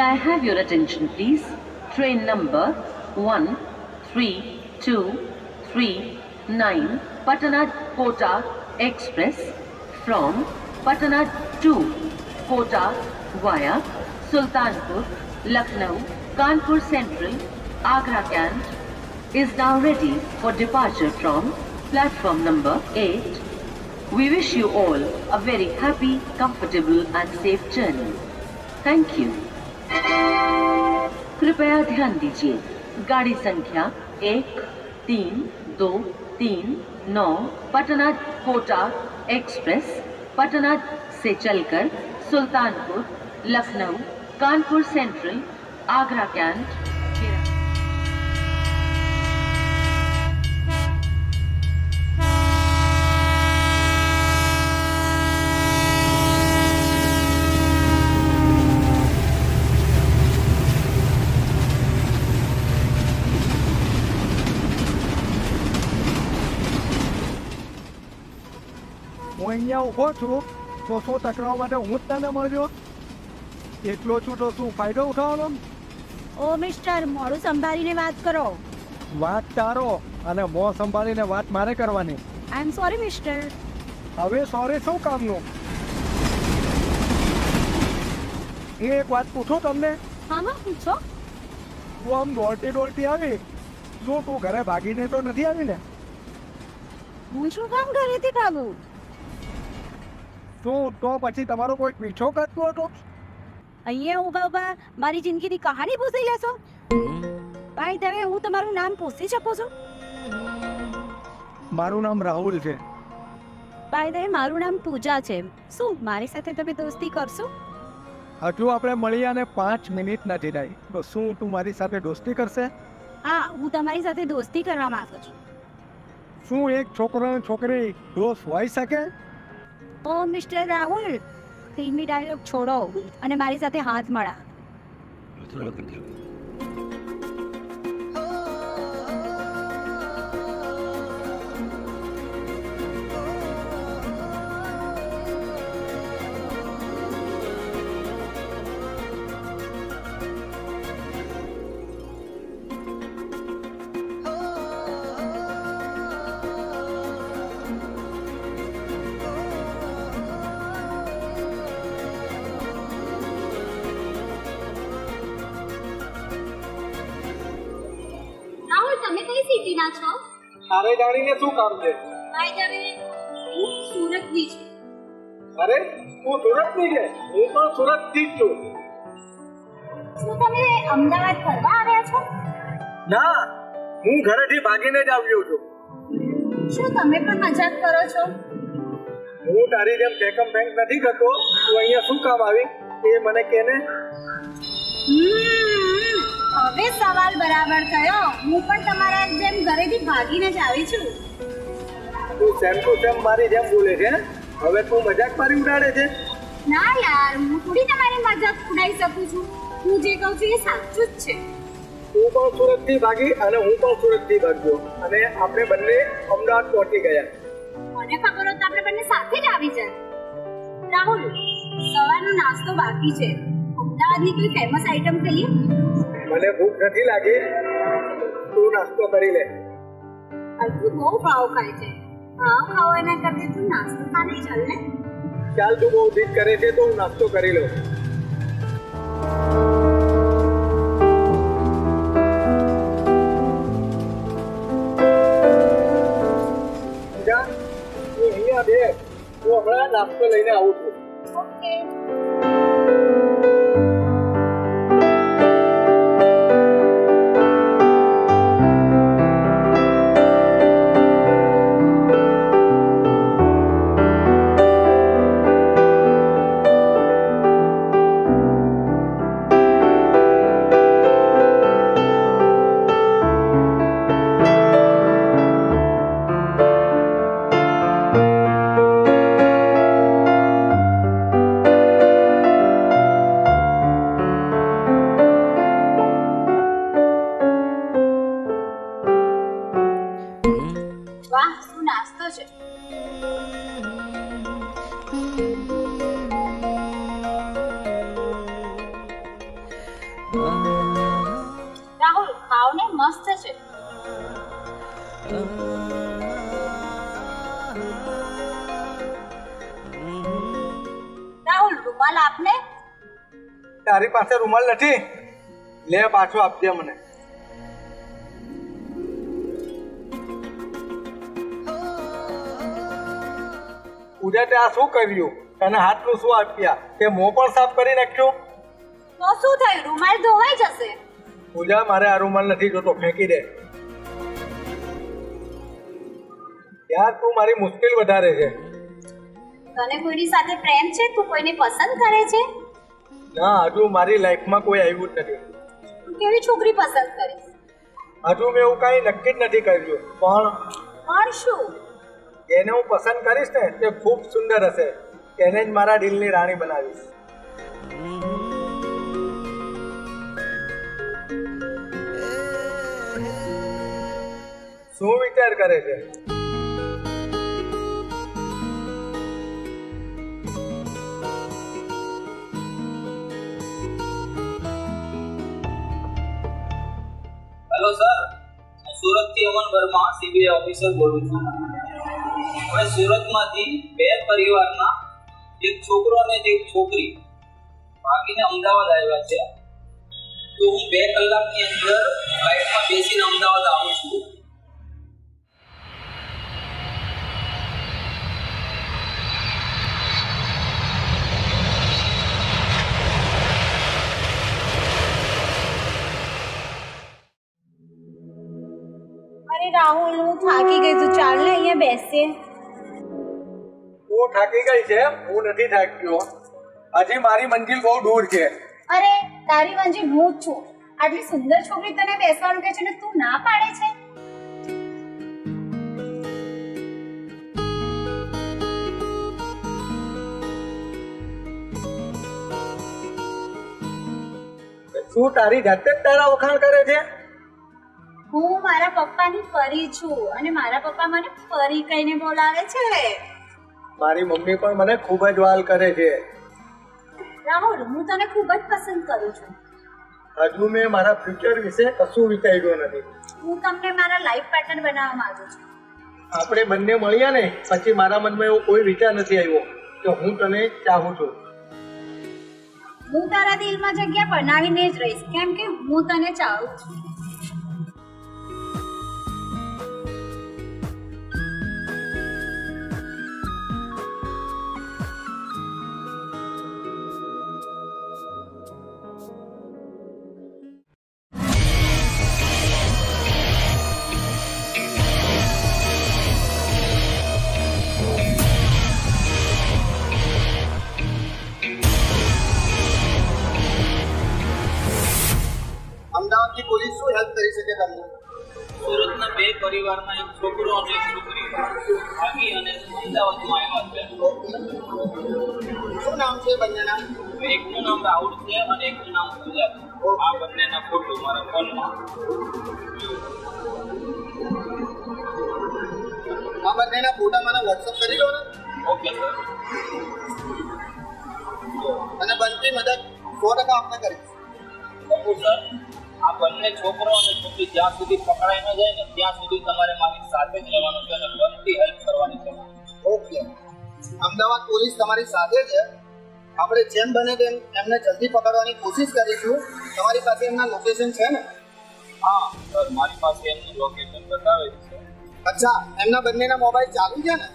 I have your attention, please? Train number 132339 Patna Kota Express from Patna to Kota via Sultanpur, Lucknow, Kanpur Central, Agra Cant is now ready for departure from platform number 8. We wish you all a very happy, comfortable and safe journey. Thank you. कृपया ध्यान दीजिए, गाड़ी संख्या 132339 Patna Kota express Patna से चलकर Sultanpur, Lucknow, Kanpur central, Agra cantt હું અહીંયા ઊભો છું તો શું ટકરાવ માટે હું જ તને મળ્યો? એટલો છું તો શું ફાયદો ઉઠાવવાનો? ઓ મિસ્ટર, મોડું સંભાળીને વાત કરો. વાત તારો અને મોં સંભાળીને વાત મારે કરવાની. આઈ એમ સોરી મિસ્ટર. હવે સોરી શું કામનું? એ એક વાત પૂછું તમને? હા પૂછો. તું આમ દોડતી આવી, શું તું ઘરે ભાગીને તો નથી આવી ને? હું શું કામ ઘરેથી ભાગું? શું તો પછી તમારો કોઈ પીછો કરતો હતો? અહીંયા ઊભા મારી જિંદગીની કહાની પૂછી લેશો? ભાઈ તમે હું તમારું નામ પૂછી શકું છું? મારું નામ રાહુલ છે. ભાઈ તમે મારું નામ પૂજા છે. શું મારી સાથે તમે દોસ્તી કરશો? હજુ આપણે મળી અને 5 મિનિટ નથી થઈ, તો શું તું મારી સાથે દોસ્તી કરશે? હા, હું તમારી સાથે દોસ્તી કરવા માંગુ છું. શું એક છોકરો અને છોકરી દોસ્ત હોઈ શકે? ઓ મિસ્ટર રાહુલ, ફિલ્મી ડાયલોગ છોડો અને મારી સાથે હાથ મળા. તમે કઈ સિટીના છો? તારે જાણીને શું કામ છે? ભાઈ તમે હું સુરતની છું. અરે તું સુરતની છે? હું પણ સુરતથી જ છું. શું તમે અમદાવાદ ફરવા આવ્યા છો? ના, હું ઘરેથી ભાગીને જ આવ્યો છું. શું તમે પણ મજાક કરો છો? હું તારી જેમ ફેકમ ફેંક નથી કરતો. તું અહીંયા શું કામ આવી એ મને કહે ને. હવે સવાલ બરાબર થયો. હું પણ તમારા જેમ ઘરેથી ભાગીને જ આવી છું. તું સેમ ટુ સેમ મારી જેમ બોલે છે. હવે તું મજાક મારી ઉડાડે છે? ના યાર, હું થોડી તમારી મજાક ઉડાવી શકું છું. હું જે કહું છું એ સાચું જ છે. તું પણ સુરતથી ભાગી અને હું પણ સુરતથી ભાગ્યો અને આપણે બંને અમદાવાદ પહોંચી ગયા. મને ખબર હોત તો આપણે બંને સાથે જ આવી જાય. રાહુલ, સવારનો નાસ્તો બાકી છે. અમદાવાદની કોઈ ફેમસ આઈટમ ખાઈએ? મને ભૂખ નથી લાગી, તું નાસ્તો કરી લે. તું બહુ ભાવ ખાય છે. ભાવ ખાવાના કરતે તું નાસ્તો ખાને ચાલ ને. ચાલ, તું બહુ જીદ કરે છે તો હું નાસ્તો કરી લઉં. તું અહીંયા બે, હું હમણાં નાસ્તો લઈને આવું છું. ઓકે. મસ્ત છે. રાહુલ, રૂમાલ આપને. તારી પાસે રૂમાલ નથી? લે પાછો આપજે મને. પૂજા તે આ શું કર્યું? તને હાથનું શું આપ્યા? તે મોં પણ સાફ કરી નાખ્યું? તો શું થયું? રૂમાલ ધોવાઈ જશે. પૂજા, મારે આ રૂમાલ નથી જોતો, ફેંકી દે. યાર, તું મારી મુશ્કેલ વધારે છે. તને કોઈની સાથે પ્રેમ છે? તું કોઈને પસંદ કરે છે? ના, હજુ મારી લાઈફમાં કોઈ આવ્યું જ નથી. તું કેવી છોકરી પસંદ કરીશ? હજુ મેં એવું કાંઈ નક્કી જ નથી કર્યું, પણ શું? એને હું પસંદ કરીશ ને તે ખૂબ સુંદર હશે. એને જ મારા દિલની રાણી બનાવીશ. શું વિચાર કરે છે? હેલો સર, હું સુરતથી અમન વર્મા સીબીઆઈ ઓફિસર બોલું છું. હવે સુરતમાંથી બે પરિવારના એક છોકરો અને એક છોકરી ભાગીને અમદાવાદ આવ્યા છે. તો હું 2 કલાકની અંદર ફ્લાઇટમાં બેસીને અમદાવાદ આવું છું. અરે રાહુલ, હું થાકી ગઈ છું. ચાલ ને અહીંયા બેસીએ. તું થાકી ગઈ છે? હું નથી થાક્યો. હજી મારી મંજિલ બહુ દૂર છે. અરે, તારી મંજિલ હું જ છું. આટલી સુંદર છોકરી તને બેસવાનું કહે છે ને તું ના પાડે છે? શું તારી જાતે જ તારા વખાણ કરે છે? હું મારા પપ્પાની પરી છું અને મારા પપ્પા મને પરી કહીને બોલાવે છે. મારી મમ્મી પણ મને ખૂબ જ વાલ કરે છે. રાહુલ, હું તને ખૂબ જ પસંદ કરું છું. હજુ મેં મારા ફ્યુચર વિશે કશું વિચાર્યું નથી. હું તમને મારા લાઈફ પાર્ટનર બનાવવા માંગુ છું. આપણે બંને મળ્યા ને પછી મારા મનમાં એવો કોઈ વિચાર નથી આવ્યો કે હું તને ચાહું છું. હું તારા દિલમાં જગ્યા બનાવીને જ રહીશ, કેમ કે હું તને ચાહું છું. અમદાવાદની પોલીસ શું હેલ્પ કરી શકે તમને? સુરતના બે પરિવારના એક છોકરો અને એક છોકરી ભાગી અને અમદાવાદમાં આવ્યા છે. શું નામ છે બંનેના? એકનું નામ રાહુલ છે અને એકનું નામ પૂજા છે. આ બંનેના ફોટો મારા ફોનમાં. આ બંનેના ફોટા મને વોટ્સઅપ કરી દો ને. Okay sir. અને બનતી મદદ 100% આપને કરીશ. Okay sir. આ બંને છોકરો અને છોકરી જ્યાં સુધી પકડાઈ ન જાય ને ત્યાં સુધી તમારે મારી સાથે જ રહેવાનું છે અને બનતી હેલ્પ કરવાની છે. ઓકે. અમદાવાદ પોલીસ તમારી સાથે છે. આપણે જેમ બને તેમ એમને જલ્દી પકડવાની કોશિશ કરીશું. તમારી પાસે એમના લોકેશન છે ને? હા સર, મારી પાસે એમનું લોકેશન બતાવે છે. અચ્છા, એમના બંનેના મોબાઈલ ચાલુ છે ને?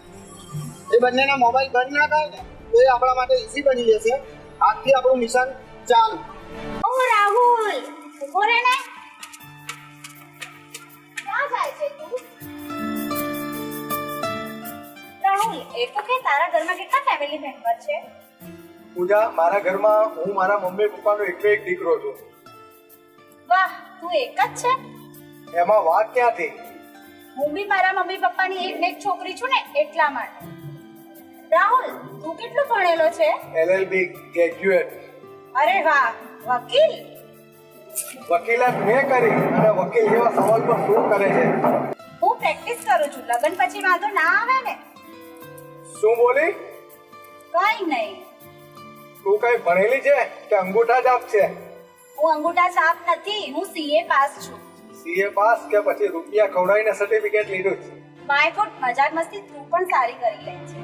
એ બંનેના મોબાઈલ બંધ ના થાય ને તો એ આપણા માટે ઈઝી બની જશે. આજથી આપણું મિશન ચાલુ. ઓ રાહુલ, ઉભો રહે ને. ક્યાં જાય છે તું? રાહુલ, એ તો કે તારા ઘરમાં કેટલા ફેમિલી મેમ્બર છે? પૂજા, મારા ઘરમાં હું મારા મમ્મી પપ્પાનો એકલો એક દીકરો છું. વાહ, તું એક જ છે? એમાં વાત ક્યાંથી? હું બી મારા મમ્મી પપ્પાની એક ને એક છોકરી છું ને એટલા માટે. રાહુલ, તું કેટલું ભણેલો છે? LLB graduate. અરે વાહ, વકીલ. વકીલાત મેં કરી અને વકીલ જેવા સવાલ પર શું કરે છે? હું પ્રેક્ટિસ કરું છું. લગન પછી વાંધો ના આવે ને? શું બોલી? કઈ નહીં. તું કઈ ભણેલી છે કે અંગૂઠા જાપ છે? હું અંગૂઠા છાપ નથી, હું CA પાસ છું. સીએ પાસ કે પછી રૂપિયા ખવડાવીને સર્ટિફિકેટ લીધું છે? માય ફૂટ મજાક મસ્તી તું પણ સારી કરી લે છે.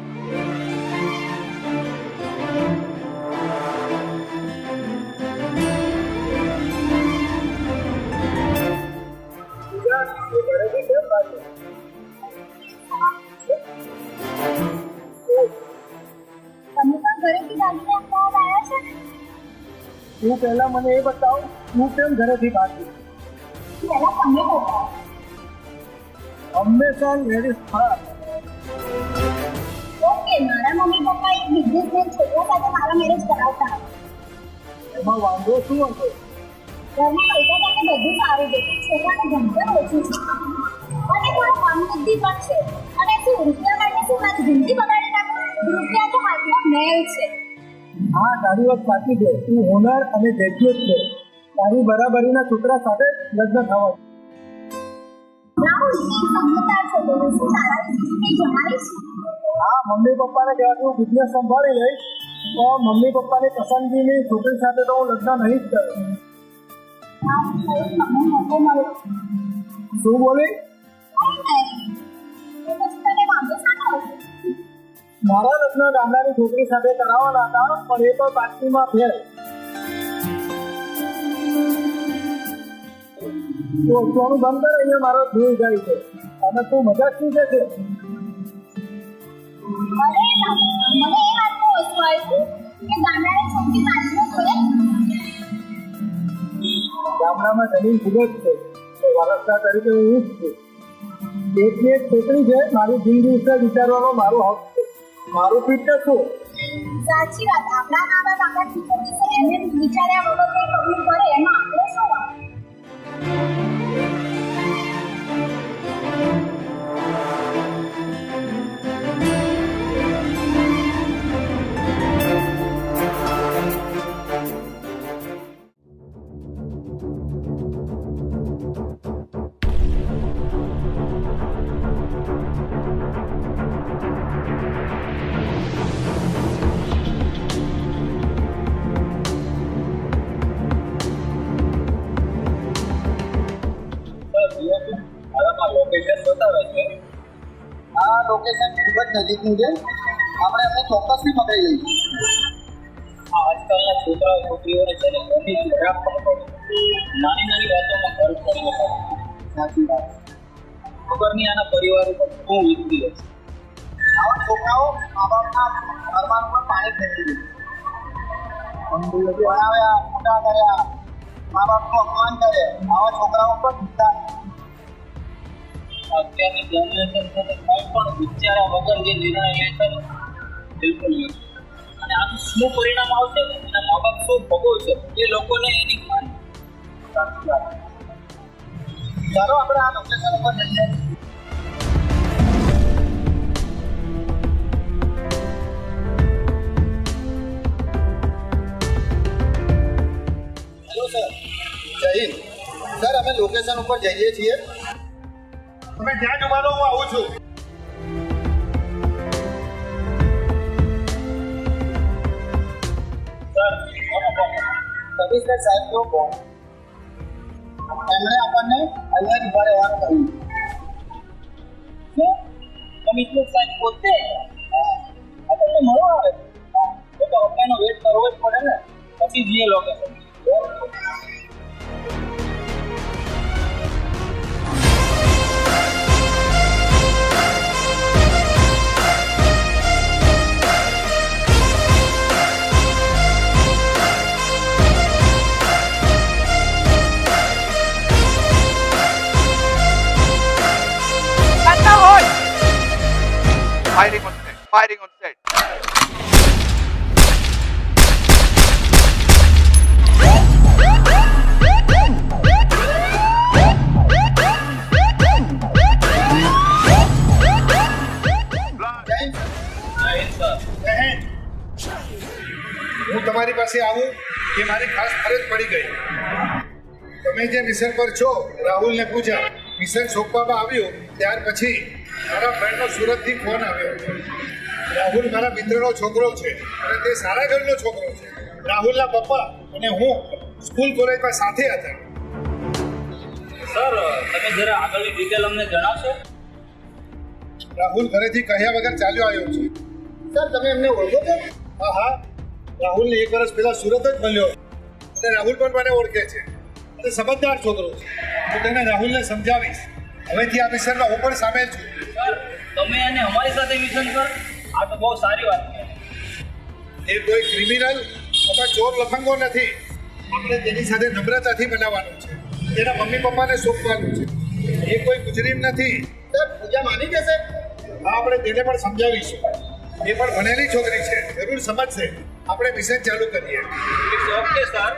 તમે પણ ઘરેથી ભાગીને અમદાવાદ આવ્યા છો ને? તું પહેલા મને એ બતાવ, તું કેમ ઘરેથી ભાગી? પહેલા તમે બતાવો. હંમેશા લેડીઝ ફાર. ઓકે, મારા મમ્મી પપ્પા એક બિઝનેસમેન છોકરા સાથે મારા મેરેજ કરાવતા હતા. એમાં વાંધો શું હતો? ઘરમાં પૈસા સાથે બધું સારું છે, છોકરાનું ભણતર ઓછું છે અને થોડો મનબુદ્ધિ પણ છે. અને શું રૂપિયા માટે શું મારી જિંદગી બગાડી નાખો? રૂપિયા તો હાથમાં મેલ છે. હા, તારી વાત સાચી છે. તું હોનર અને ગ્રેજ્યુએટ છે. તારી બરાબરીના છોકરા સાથે લગ્ન થવા. રાહુલ, એક સમજદાર છોકરો શું તારા વિશે કંઈ જણાવીશ? હા, મમ્મી પપ્પાને કહેવાથી હું બિઝનેસ સંભાળી લઈશ, તો મમ્મી પપ્પાની પસંદગીની છોકરી સાથે તો હું લગ્ન નહીં જ કરું. રાહુલ, તમને મોકો મળ્યો. શું બોલી? તને વાંધો શાનો હતો? મારા લગ્ન ગામડાની છોકરી સાથે કરાવવાના હતા, પણ એ તો તાકીમાં ફેર. તો સોનું બંધ કરે, અહીંયા મારો ધ્યેય જાય છે. અને તું મજાક શું છે? અરે રાહુલ, મને એ વાતનું ઓછું આવ્યું કે ગામડાની છોકરી પાછળ જોડે. ગામડામાં જમીન ખૂબ જ છે, તો વારસદાર તરીકે હું જ છું. એકની એક છોકરી છે, મારી જિંદગી વિશે વિચારવાનો મારો હક છે. મારું ફિટનેસ શું? સાચી વાત. આપણા મા બાપ આપણા ફ્યુચર વિશે એમને વિચાર્યા વગર કંઈ કબૂલ કરે એમાં આપણે શું વાત? આ લોકેશન ખૂબ જ નજીકનું છે. આપણે એમને ચોક્કસથી પકડી લઈશું. આજકાલના છોકરાઓ છોકરીઓને છે ને ઘરની ખરાબ પણ નાની નાની વાતોમાં ઘર કરી શકે. સાચી વાત. ખબર નહીં આના પરિવાર ઉપર શું વીતતી હશે. આવા છોકરાઓ મા બાપના ઘરમાં પણ પાણી ફેંકી દે. ભણાવ્યા, મોટા કર્યા, મા બાપનું અપમાન કરે, આવા છોકરાઓ પર નુકસાન. અત્યારની જનરેશન સાથે કોઈ પણ વિચાર્યા વગર જે નિર્ણય લે છે ને બિલકુલ નહીં. અને આનું શું પરિણામ આવશે અને મા બાપ શું ભોગવશે એ લોકોને એની ખ્યાલ. ચાલો આપણે આ લોકેશન ઉપર જઈએ. Hello sir. જય હિન્દ. સર, અમે લોકેશન ઉપર જઈએ છીએ. તમે જ્યાં જવાનો હું આવું છું. કમિશનર સાહેબ તો કોણ? એમણે આપણને અહીંયા જ ઉભા રહેવાનું કહ્યું. શું કમિશનર સાહેબ પોતે આપણને મળવા આવે તો આપણે એનો વેટ કરવો જ પડે ને. પછી જઈએ location. Firing on set. Firing on set. હું તમારી પાસે આવું એ મારી ખાસ ફરજ પડી ગઈ. તમે જે મિશન પર છો, રાહુલને પૂછ્યા. મિશન સોંપવામાં આવ્યું ત્યાર પછી મારા ફ્રેન્ડનો સુરતથી ફોન આવ્યો. રાહુલ મારા મિત્રનો છોકરો છે અને તે સારા ઘરનો છોકરો છે. રાહુલના પપ્પા અને હું સ્કૂલ કોલેજમાં સાથે હતા. સર તમે જરા આગળની ડિટેલ અમને જણાવશો? રાહુલ ઘરેથી કહ્યા વગર ચાલ્યો આવ્યો છે. સર તમે એમને ઓળખો છો? હા, રાહુલને 1 વર્ષ પહેલા સુરત જ મળ્યો અને રાહુલ પણ મને ઓળખે છે અને સમજદાર છોકરો છે. હું તેને રાહુલને સમજાવીશ. હવેથી આ મિશનમાં હું પણ સામેલ છું. સર તમે અને અમારી સાથે મિશન પર, આ તો બહુ સારી વાત છે. એ કોઈ ક્રિમિનલ અથવા ચોર લફંગો નથી. આપણે તેની સાથે નમ્રતાથી બનાવવાનું છે. તેના મમ્મી પપ્પાને સોંપવાનું છે. એ કોઈ મુજરીમ નથી. સર પૂજા માની જશે? હા, આપણે તેને પણ સમજાવીશું. એ પણ ભણેલી છોકરી છે, જરૂર સમજશે. આપણે મિશન ચાલુ કરીએ. Okay sir.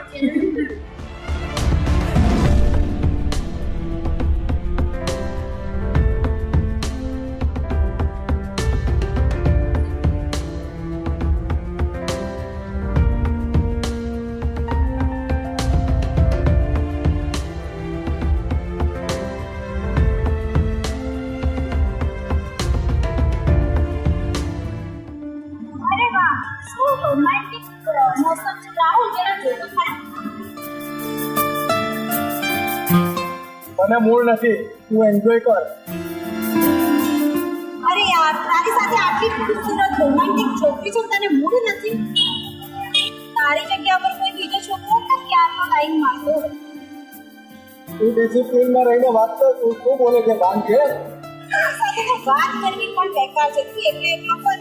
અરે વાહ, શું રોમેન્ટિક મોસમ છે. રાહુલ જરા જોતો ખરા. મને મૂળ નથી, તું એન્જોય કર. અરે યાર, તારી સાથે આટલી ખૂબસૂરત રોમેન્ટિક છોકરી છે, તને મૂડ નથી? તારી જગ્યા પર કોઈ બીજો છોકરો હોત ને ક્યારનો લાઈન મારતો હોત. તું ડિસિપ્લિનમાં રહીને વાત કર. તું શું બોલે છે ભાન છે? તારી સાથે તો વાત કરવી પણ બેકાર છે. તું એટલે એટલો પર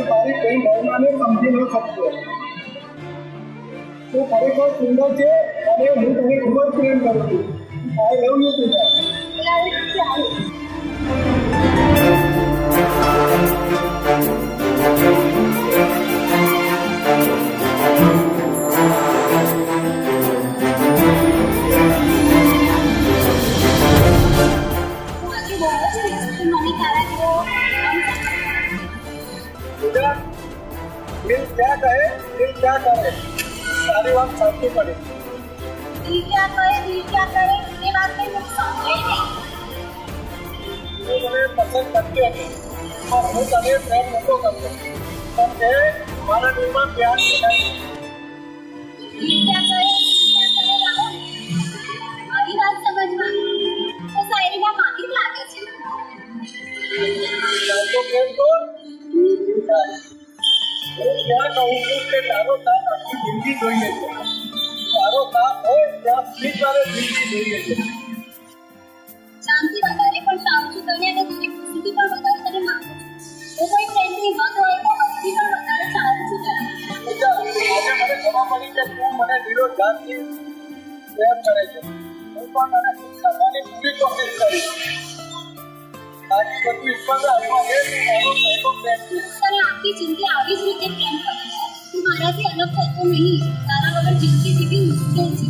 તારી કઈ ભાવનાને સમજી ન શકતો. તું ખરેખર સુંદર છે અને હું તને ખૂબ જ પ્રેમ કરું છું. આઈ લવ યુ પૂજા. પૂજા, દિલ ક્યાં કહે, દિલ ક્યાં કરે. તારી વાત સાચી પડી. દિલ ક્યાં કરે, દિલ ક્યાં કરે, એ વાત કઈ મને સમજાય નહીં. તું મને પસંદ કરતી હતી, પણ હું તને પ્રેમ નહોતો કરતો. પણ તે મારા દિલમાં પ્યાર નહીં. દિલ ક્યાં કરે, રાહુલ. મારી વાત સમજમાં તો શાયરીમાં માહિર લાગે છે. તો પ્રેમ તો હું ક્યાં કહું છું કે તારો સાથ આખી જિંદગી જોઈએ છે. તારો સાથ હોય ત્યાં સુધી તારે જિંદગી જોઈએ છે. શાંતિ વધારે પણ સારું છું તને, અને તારી ખુશીથી પણ વધારે તને માંગુ છું. હું કોઈ ફ્રેન્ડની હદ હોય તો હદથી પણ વધારે સારું છું તને. પૂજા, આજે મને ખબર પડી કે તું મને દિલો જાનથી પ્રેમ કરે છે. હું પણ તને ખુશ કરવાની પૂરી કોશિશ કરીશ. તારી બધું ઈશ્વર હાથમાં છે. તારો પહેલો પ્રેમ છે. તને આખી જિંદગી આવી જ રીતે પ્રેમ કરીશ. તું મારાથી અલગ થતો નહીં. તારા વગર જિંદગી જીવી મુશ્કેલ છે.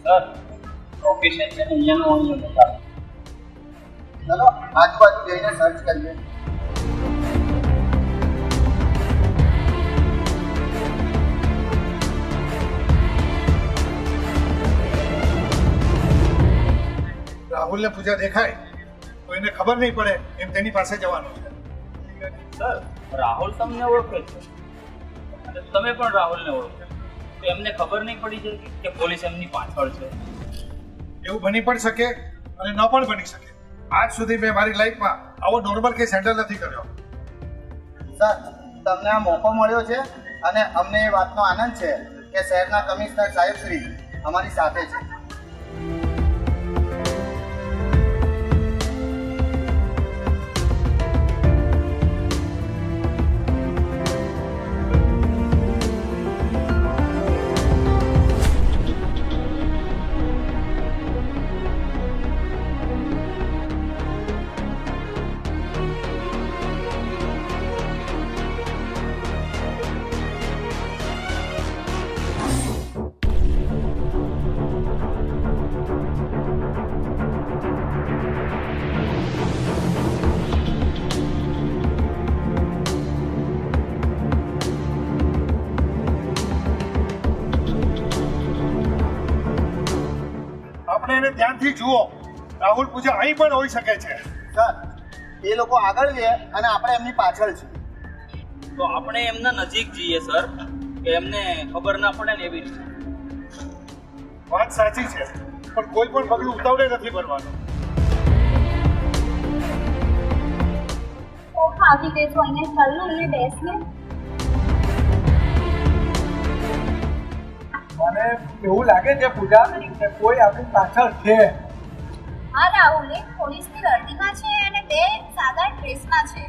સર લોકેશન છે ને અહીંયાનું બતાવો. ચલો આજુબાજુ જઈને સર્ચ કરીએ. રાહુલને પૂજા દેખાય તો એને ખબર નહીં પડે એમ તેની પાસે જવાનું છે. સર રાહુલ તમને ઓળખે છે અને તમે પણ રાહુલને ઓળખો તો એમને ખબર નહીં પડી જાય કે પોલીસ એમની પાછળ છે? એવું બની પણ શકે અને ન પણ બની શકે. આજ સુધી મેં મારી લાઈફમાં આવો નોર્મલ કેસ હેન્ડલ નથી કર્યો. સર તમને આ મોકો મળ્યો છે અને અમને એ વાતનો આનંદ છે કે શહેરના કમિશનર સાહેબ શ્રી અમારી સાથે છે. આપણે એને ધ્યાનથી જુઓ. રાહુલ પૂજા અહીં પણ હોઈ શકે છે. સર, એ લોકો આગળ છે અને આપણે એમની પાછળ છીએ. તો આપણે એમના નજીક જઈએ સર, કે એમને ખબર ના પડે ને એવી રીતે. વાત સાચી છે, પણ કોઈ પણ પગલું ઉતાવળે નથી ભરવાનું. ઓ ખાવી દેજો અહીંયા, ચાલ ને અહીંયા બેસને. મને એવું લાગે છે પૂજા કે કોઈ આપણી પાછળ છે. હા રાહુલ, એક પોલીસની વર્દીમાં છે અને બે સાદા ડ્રેસમાં છે.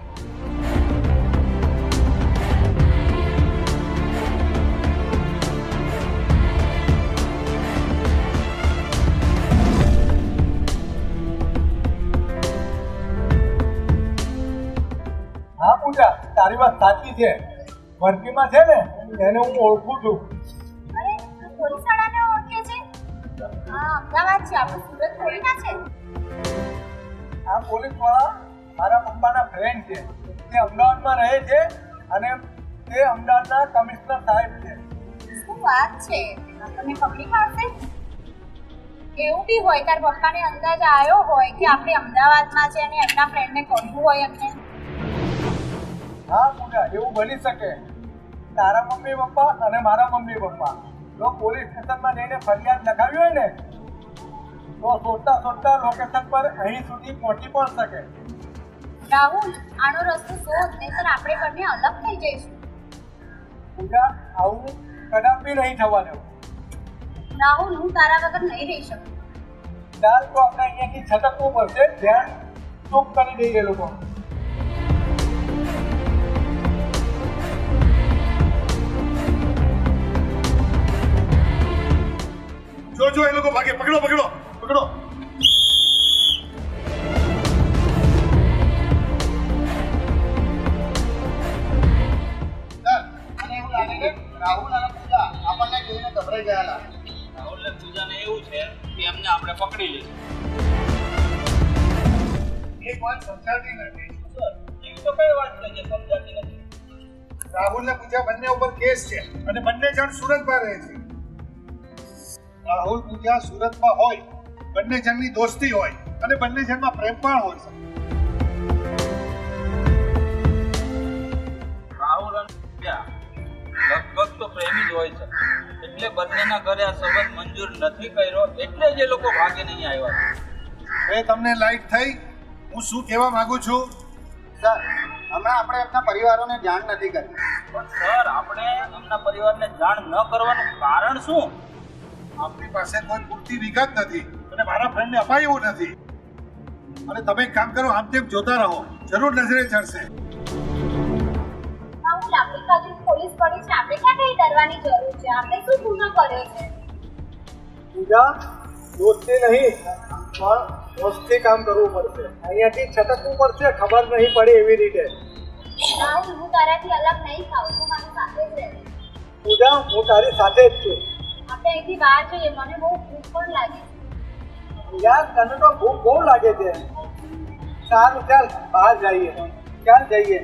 હા પૂજા, તારી વાત સાચી છે. વર્દીમાં છે ને એને હું ઓળખું છું. અરે તું પોલીસ વાળાને ઓળખે છે? હા, અમદાવાદ છે, આપણું સુરત થોડી ના છે. આ પોલીસ વાળા મારા પપ્પાના ફ્રેન્ડ છે. તે અમદાવાદમાં રહે છે અને તે અમદાવાદના કમિશનર સાહેબ છે. શું વાત છે, આપણને પકડી પાડશે? એવું બી હોય તાર પપ્પાને અંદાજ આવ્યો હોય કે આપણે અમદાવાદમાં છે અને એમના ફ્રેન્ડને કહ્યું હોય એમને. હા પૂજા, એવું બની શકે. તારા મમ્મી પપ્પા અને મારા મમ્મી પપ્પા જો પોલીસ સ્ટેશનમાં જઈને ફરિયાદ લખાવી હોય ને તો શોધતા શોધતા લોકેશન પર અહીં સુધી પહોંચી પણ શકે. રાહુલ, આનો રસ્તો શોધ, નહીંતર આપણે બંને અલગ થઈ જઈશું. પૂજા, આવું કદાપી નહીં થવા દેવું. રાહુલ, હું તારા વગર નહીં રહી શકું. ચાલ તો આપણે અહીંયાથી છટકવું પડશે. ધ્યાન ચૂપ કરી દઈએ લોકો. જો એ લોકો ભાગે. પકડો પકડો પકડો. મને એવું લાગે કે રાહુલ અને પૂજા આપણને જોઈને ગભરાઈ ગયેલા. રાહુલ ને પૂજાને એવું છે કે એમને આપણે પકડી લઈશું. એ વાત સમજાતી નથી. સર, એવી તો કઈ વાત છે જે સમજાતી નથી. રાહુલ ને પૂજા બંને ઉપર કેસ છે અને બંને જણ સુરતમાં રહે છે. રાહુલ પૂજા સુરતમાં હોય, બંને જણની દોસ્તી હોય અને બંને જણમાં પ્રેમ પણ હોય છે. રાહુલ અને પૂજા લગભગ તો પ્રેમી જ હોય છે, એટલે બંનેના ઘરે આ સંબંધ મંજૂર નથી કર્યો, એટલે જ એ લોકો ભાગે નહીં આવ્યા. એ તમને લાઈટ થઈ? હું શું કહેવા માંગુ છું? સર, હમણાં આપણે એમના પરિવારોને જાણ નથી કરી. પણ સર, આપણે એમના પરિવારને જાણ ન કરવાનું કારણ શું? આપણી પાસે કોઈ પૂરતી વિગત નથી અને મારા ફ્રેન્ડને અપાયું નથી. અને તમે એક કામ કરો, આમ તેમ જોતા રહો, જરૂર નજરે ચડશે. રાહુલ, આપણી બાજુ પોલીસ પડી છે, આપણે ક્યાં કઈ ડરવાની જરૂર છે? આપણે શું ગુનો કર્યો છે? પૂજા, દોસ્તી નહીં પણ દોસ્તી કામ કરવું પડશે. અહીંયાથી છટકવું પડશે, ખબર નહીં પડે એવી રીતે. રાહુલ, હું તારાથી અલગ નહીં થાઉં, તું મારી સાથે જ રહે. પૂજા, હું તારી સાથે જ છું. આપણે અહીંથી બહાર જઈએ, મને બહુ ભૂખ પણ લાગે છે. યાર, તને તો ભૂખ બહુ લાગે છે. સારું, ચાલ બહાર જઈએ. ચાલ જઈએ.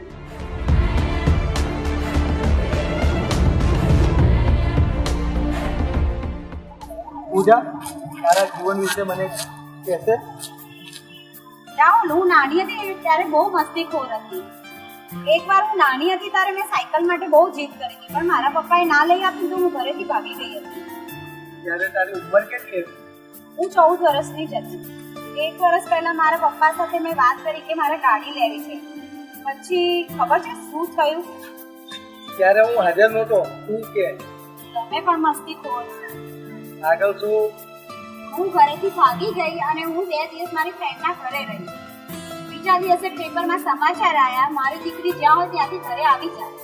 પૂજા, તારા જીવન વિશે મને કહેશે? રાહુલ, હું નાની હતી ત્યારે બહુ મસ્તીખોર હતી. એકવાર હું નાની હતી ત્યારે મેં સાયકલ માટે બહુ જીદ કરી હતી, પણ મારા પપ્પાએ ના લઈ આપી તો હું ઘરેથી ભાગી ગઈ હતી. ત્યારે તારી ઉંમર કેટલી હતી? હું 14 વર્ષની જ હતી. 1 વર્ષ પહેલા મારા પપ્પા સાથે મેં વાત કરી કે મારે ગાડી લેવી છે. પછી ખબર છે શું થયું? ત્યારે હું હાજર નહોતો. તું કે તમે પણ મસ્તી ખોર. આગળ શું? હું ઘરેથી ભાગી ગઈ અને હું 2 દિવસ મારી ફ્રેન્ડના ઘરે રહી. બીજા દિવસે પેપરમાં સમાચાર આવ્યા મારી દીકરી જ્યાં હોય ત્યાંથી ઘરે આવી જાય.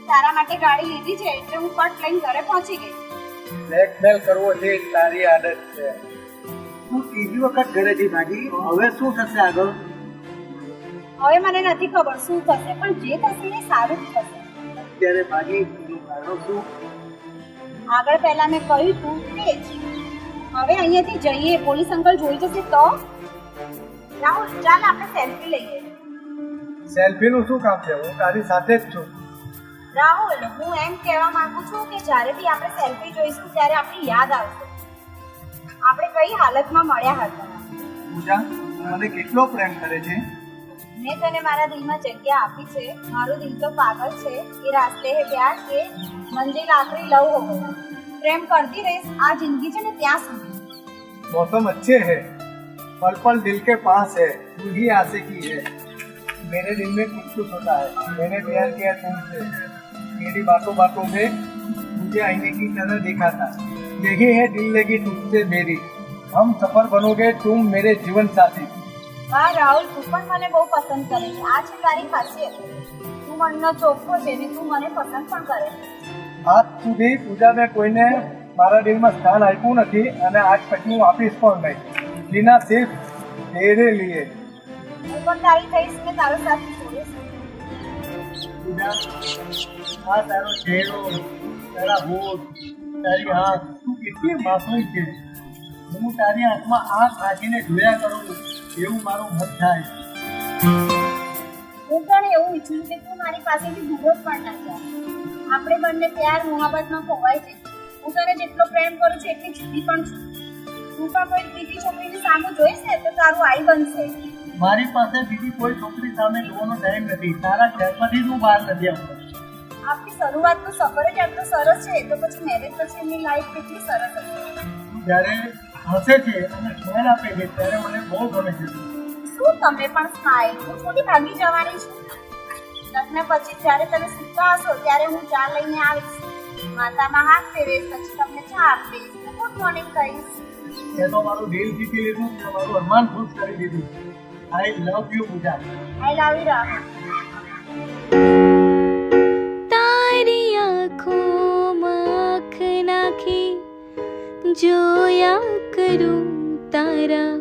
તારા માટે ગાડી લીધી છે એટલે હું પટ લઈને ઘરે પહોંચી ગઈ. બ્લેકમેલ કરવો છે તારી આદત છે. તું ત્રીજી વખત ઘરેથી ભાગી, હવે શું થશે આગળ? હવે મને નથી ખબર શું થશે પણ જે થશે એ સારું જ થશે. અત્યારે ભાગી એનું કારણ શું? આગળ પહેલા મેં કહ્યું હતું તે જ. હવે અહીંયાથી જઈએ, પોલીસ અંકલ જોઈ જશે તો? રાહુલ ચાલ આપણે સેલ્ફી લઈએ. સેલ્ફીનું શું કામ છે? હું તારી સાથે જ છું. રાહુલ હું એમ કહેવા માંગુ છું કે જ્યારે બી આપણે સેલ્ફી જોઈશું ત્યારે આપણી યાદ આવશે આપણે કઈ હાલતમાં મળ્યા હતા. પૂજા મને કેટલો પ્રેમ કરે છે. મેં તને મારા દિલમાં જગ્યા આપી છે. મારું દિલ તો પાગલ છે. એ રાસ્તે હે પ્યાર કે મંજિલ આખરી લવ હો ગયો. પ્રેમ કરતી રહીશ આ જિંદગી છે ને ત્યાં સુધી. मौसम अच्छे है, पल पल दिल के पास है, तू ही आशिकी है. मेरे दिल में कुछ कुछ होता है, मैंने प्यार किया तुमसे. मेरी बातों बातों में मुझे आईने की तरह देखा था. यही है दिल लगी तुझसे मेरी. हम सफर बनोगे तुम मेरे जीवन साथी. વાહ રાહુલ તું પણ મને બહુ પસંદ કરે છે. આ છે તારી ખાસિયત. તું મનનો ચોખ્ખો છે ને તું મને પસંદ પણ કરે છે. આજ સુધી પૂજા મેં કોઈને મારા દિલમાં સ્થાન આપ્યું નથી અને આજ પછી હું આપીશ પણ નહીં. જીના સિર્ફ તેરે લીએ. હું પણ તારી થઈશ ને તારો સાથ છોડીશ. પૂજા આ તારો ચહેરો, તારા હોઠ, તારી આંખ, તું કેટલી માસૂમ છે. હું તારી આંખમાં આંખ રાખીને જોયા કરું એવું મારું મન થાય. હું પણ એવું ઈચ્છું કે તું મારી પાસેથી દૂર જ પણ ના જાય. આપણે બંને પ્યાર મોહબ્બતમાં ખોવાઈ જઈએ. હું તને જેટલો પ્રેમ કરું છું એટલી જુદી પણ છું. તું પણ કોઈ બીજી છોકરીની સામે જોઈશ ને તો તારું આઈ બનશે. મારી પાસે બીજી કોઈ છોકરી સામે જોવાનો ટાઈમ નથી. તારા ઘરમાંથી હું બહાર નથી આવતો. આપણી શરૂઆતનો સફર જ આટલો સરસ છે તો પછી મેરેજ પછી એમની લાઈફ કેટલી સરસ હશે. જ્યારે હસે છે અને સ્માઈલ આપે છે ત્યારે મને બહુ ગમે છે. શું તમે પણ સ્માઈલ? હું થોડી ભાગી જવાની છું. લગ્ન પછી જ્યારે તમે સૂતા હશો ત્યારે હું ચા લઈને આવીશ. માતામાં હાથ ફેરવીશ, પછી તમને ચા આપીશ, ગુડ મોર્નિંગ કહીશ. મેં તો મારું દિલ જીતી લીધું અને મારું અરમાન ખુશ કરી દીધું. I love you Pooja. I love you Rahul. તારી આંખોમાં આંખ નાખી જોયા કરું તારા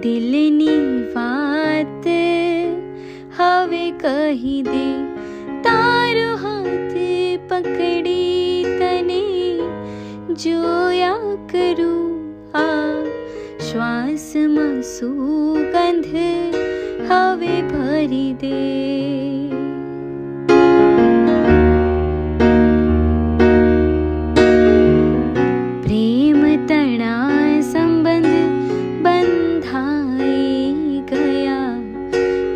દિલની વાત. હવે કહી દે તારો હાથ પકડી તને જોયા કરું. આ શ્વાસમાં સુગંધ હવે ભરી દે. પ્રેમ તણા સંબંધ બંધાઈ ગયા.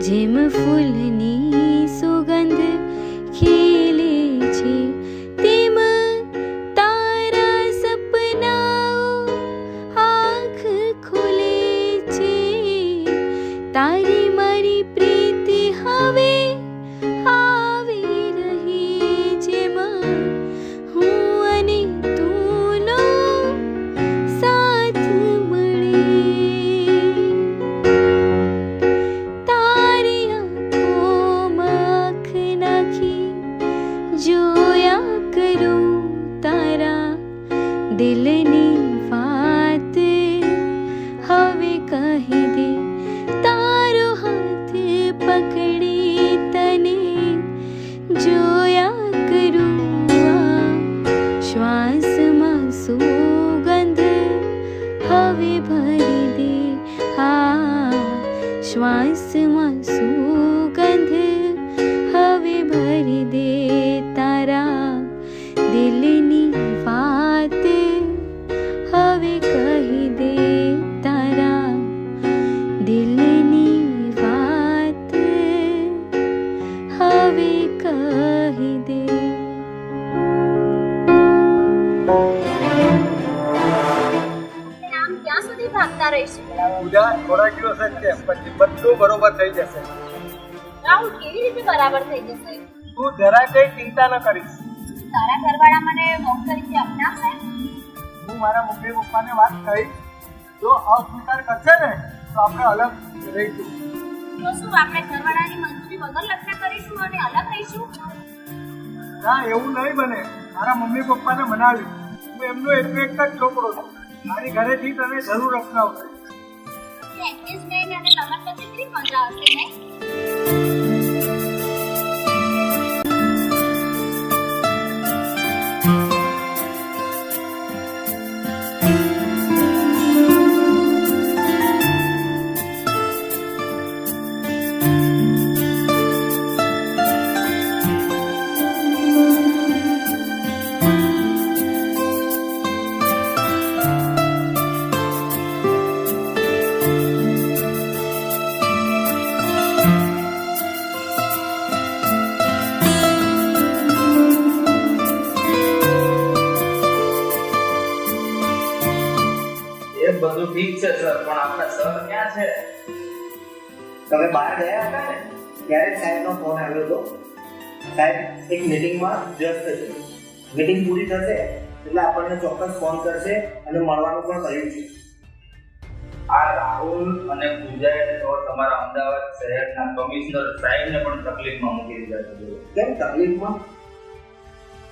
જેમ ફૂલની સુગંધ ખીલે છે તેમ તારા સપનાઓ આંખ ખુલે છે. તારી મારી પ્રીતિ હવે આવી રહી જેમાં હું અને તુંનો સાથ મળે. તારી આંખોમાં આંખ નાખી જોયા કરું તારા દિલની વાત. હવે કહી દે તારો હાથ પકડી તને જોયા કરું. આ શ્વાસમાં સુગંધ હવે ભરી દે. આ શ્વાસમાં સુગંધ હવે ભરી દે. તારા દિલની વાત હવે કહી દે. તારા દિલની વાત હવે કહી દે. આપણે આમ ક્યાં સુધી ભાગતા રહીશું? પૂજા થોડા દિવસ જ છે પછી બધું બરોબર થઈ જશે. રાહુલ કેવી રીતે બરાબર થઈ જશે? તું જરા કઈ ચિંતા ન કરીશ. તારા ઘરવાળા મને વહુ તરીકે અપનાવશે? હું મારા મમ્મી પપ્પાને વાત કહીશ. જો અસ્વીકાર કરશે ને તો આપણે અલગ રહીશું. તો શું આપણે ઘરવાળાની મંજૂરી વગર લગ્ન કરીશું અને અલગ રહીશું? ના, એવું નહીં બને. મારા મમ્મી પપ્પાને મનાવીશ. હું એમનો એક જ છોકરો છું. મારી ઘરેથી તને જરૂર અપનાવશે. એન્ગેજમેન્ટ અને લગ્ન પછી કેટલી મજા આવશે ને? બધું ઠીક છે સર, પણ આપણા સર ક્યાં છે? તમે બહાર ગયા હતા ને ત્યારે સાહેબનો ફોન આવ્યો હતો. સાહેબ એક મીટિંગમાં વ્યસ્ત છે. મીટિંગ પૂરી થશે એટલે આપણને ચોક્કસ ફોન કરશે અને મળવાનું પણ કહ્યું છે. આ રાહુલ અને પૂજાએ તો તમારા અમદાવાદ શહેરના કમિશનર સાહેબને પણ તકલીફમાં મૂકી દીધા છે. કેમ તકલીફમાં?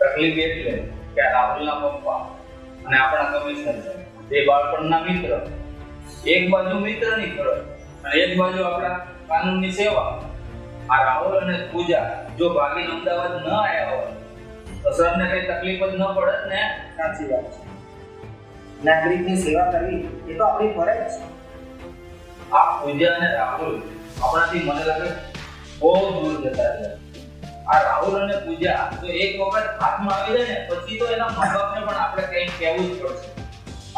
તકલીફ એટલે કે રાહુલના પપ્પા અને આપણા કમિશનર સાહેબ બે બાળપણના મિત્ર, એક બાજુ મિત્રની ફરજ અને એક બાજુ આપણા કાનૂનની સેવા. આ રાહુલ અને પૂજા જો ભાગીને અમદાવાદ ન આવ્યા હોય તો સરને કઈ તકલીફ જ ન પડે ને. સાચી વાત છે. નાગરિકની સેવા કરવી એ તો આપણી ફરજ છે. આ પૂજા અને રાહુલ આપણાથી મને લાગે બહુ દૂર જતા રહ્યા. આ રાહુલ અને પૂજા જો એક વખત હાથમાં આવી જાય ને પછી તો એના મા બાપને પણ આપણે કંઈક કહેવું જ પડશે.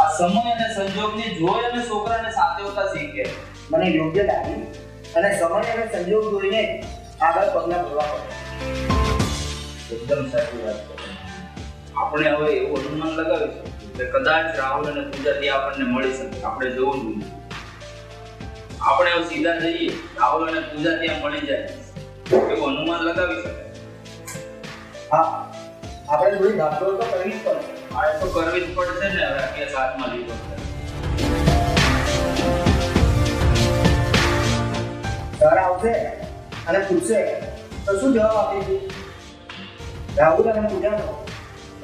આ સમય અને સંજોગને જોઈ અને છોકરાને સાચવતા શીખે. મને યોગ્ય લાગ્યું અને સમય અને સંજોગ જોઈને આગળ પગલાં ભરવા પડે. એકદમ સાચી વાત છે. આપણે હવે એવું અનુમાન લગાવીશું કે કદાચ રાહુલ અને પૂજાથી આપણને મળી શકે. આપણે જોવું જોઈએ. આપણે હવે સીધા જઈએ, રાહુલ અને પૂજા ત્યાં મળી જાય એવું અનુમાન લગાવી શકાય. હા, આપણે થોડી ધાકધોડ તો કરવી જ પડે. આ તો કરવી જ પડશે ને. હવે આ કેસ હાથમાં લીધો છે. સર આવશે અને પૂછશે તો શું જવાબ આપીશું? રાહુલ અને પૂજાનો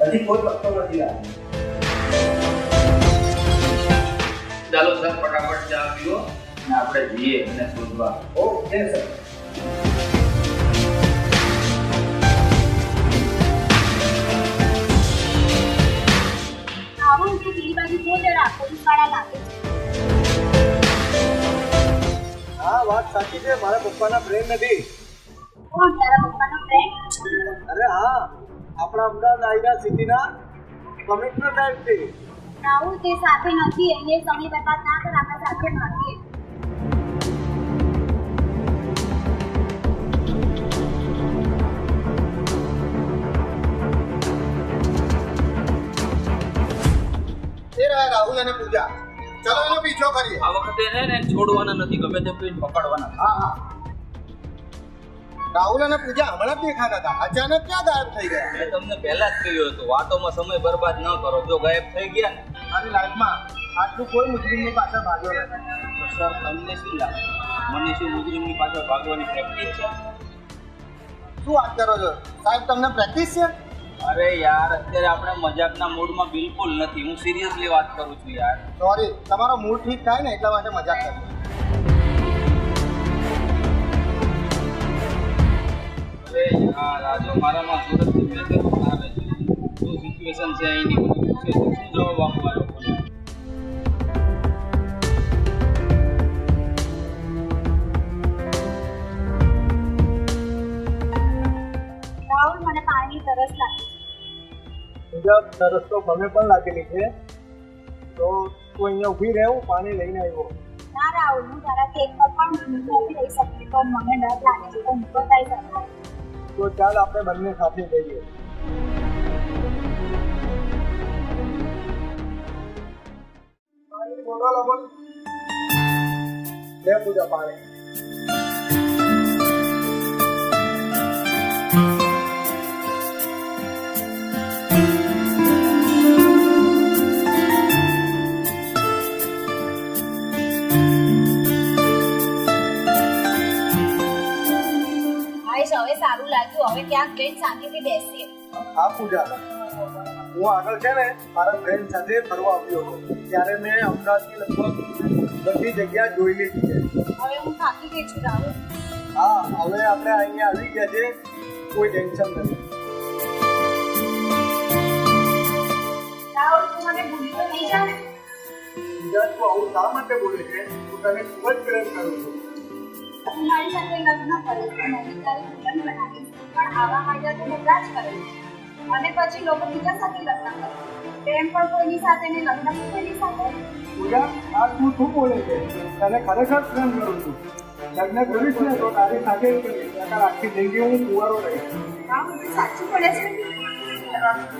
હજી કોઈ પત્તો નથી આવ્યો. ચાલો સર, ફટાફટ ચા પીવો અને આપણે જઈએ અને શોધવા. Okay sir. રાહુલ કે પેલી બાજુ જો જરા પોલીસવાળા લાગે છે. હા, વાત સાચી છે. મારા પપ્પાના ફ્રેન્ડ નથી. કોણ તારા પપ્પાનો ફ્રેન્ડ? અરે હા, આપણા અમદાવાદ આઈડા સિટીના કમિશનર સાહેબ છે. રાહુલ તે સાથે નથી એટલે સમય બરબાદ ના કર, આપણે સાથે મળીએ. એ રહ્યા રાહુલ અને પૂજા. ચલો એનો પીછો કરીએ. આ વખતે એને છોડવાના નથી, ગમે તેમ કરીને પકડવાના. હા હા. રાહુલ અને પૂજા હમણાં જ દેખાતા હતા, અચાનક ક્યાં ગાયબ થઈ ગયા? મેં તમને પહેલા જ કહ્યું હતું, વાતોમાં સમય બરબાદ ન કરો. જો ગાયબ થઈ ગયા ને મારી લાઈફમાં આટલું કોઈ મુસ્લિમની પાછળ ભાગ્યો નથી. તો સર તમને શું લાગે? મને શું મુજરીમની પાછળ ભાગવાની પ્રેક્ટિસ છે? શું વાત કરો છો સાહેબ, તમને પ્રેક્ટિસ છે? અરે યાર, અત્યારે આપણે મજાકના મૂડમાં બિલકુલ નથી. હું સિરિયસલી વાત કરું છું યાર. સોરી, તમારો મૂડ ઠીક થાય ને એટલા માટે મજાક કરું. અરે યાર, આ જો મારામાં સુરતથી મેસેજ આવે છે. શું સિચ્યુએશન છે અહીંની બધું પૂછે તો શું જવાબ આપવા લોકોને? રાહુલ મને પાણીની તરસ લાગી. પૂજા, તરસ તો મને પણ લાગેલી છે. તો તું અહીંયા ઊભી રહે, હું પાણી લઈને આવ્યો. ના રાહુલ, હું તારાથી એક પણ મિનિટ નથી રહી શકતી. તો મને ડર લાગે છે તો હું તો થઈ શકું. તો ચાલ આપણે બંને સાથે જઈએ. પાણીની બોટલ આપો. લે પૂજા પાણી. સારું લાગ્યું. હવે ક્યાંક જઈને શાંતિથી બેસીએ. હા પૂજા, હું આગળ છે ને મારા ફ્રેન્ડ સાથે ફરવા આવ્યો હતો ત્યારે મેં અમદાવાદની લગભગ બધી જગ્યા જોઈ લીધી છે. હવે હું થાકી ગઈ છું રાહુલ. હા, હવે આપણે અહીંયા આવી ગયા છે, કોઈ ટેન્શન નથી. રાહુલ, તું મને ભૂલી તો નહીં જા ને? પૂજા, તું આવું શા માટે બોલે છે? હું તને ખૂબ જ પ્રેમ કરું છું. તું મારી સાથે લગ્ન કરીશ તો મમ્મી તારી દુલ્હન બનાવીશ, પણ આવા માટે તો બધા જ કરે છે. અને પછી લોકો બીજા સાથે લગ્ન કરે. પ્રેમ પણ કોઈની સાથે ને લગ્ન પણ કોઈની સાથે. પૂજા, આ તું શું બોલે છે? તને ખરેખર પ્રેમ કરું છું. લગ્ન કરીશ ને તો તારી સાથે જ કરીશ. નકર આખી જિંદગી હું કુંવારો રહીશ. રાહુલ, તું સાચું બોલે છે?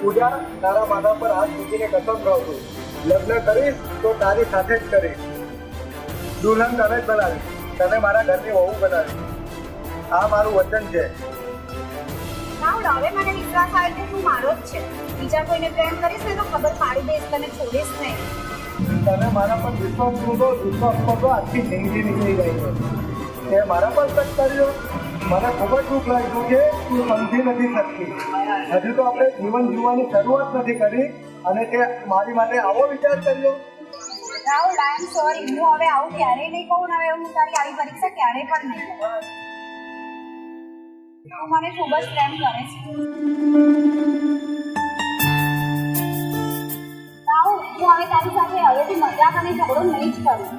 પૂજા, તારા માથા પર હાથ મૂકીને કસમ ખાઉં છું, લગ્ન કરીશ તો તારી સાથે જ કરીશ. દુલ્હન તને જ બનાવીશ, તને મારા ઘરની વહુ બનાવીશ. આ મારું વચન છે. રાહુલ, હવે મને વિશ્વાસ આવે કે તું મારો જ છે. બીજા કોઈને પ્રેમ કરીશ ને તો ખબર પાડી દઈશ, તને છોડીશ નહીં. તને મારા પર વિશ્વાસ કરતો આખી જિંદગી નીકળી જાય છે. તે મારા પર શક કર્યો, મને ખૂબ જ દુઃખ લાગ્યું કે તું સમજી નથી શકતી. હજુ તો આપણે જીવન જીવવાની શરૂઆત નથી કરી અને તે મારી માટે આવો વિચાર કર્યો. રાહુલ, આઈ એમ સોરી. હું હવે આવું ક્યારેય નહીં કહું ને હવે હું તારી આવી પરીક્ષા ક્યારેય પણ નહીં કરું. તું મને ખૂબ જ પ્રેમ કરે છે. રાહુલ, હું હવે તારી સાથે હવેથી મજાક અને ઝઘડો નહીં જ કરું.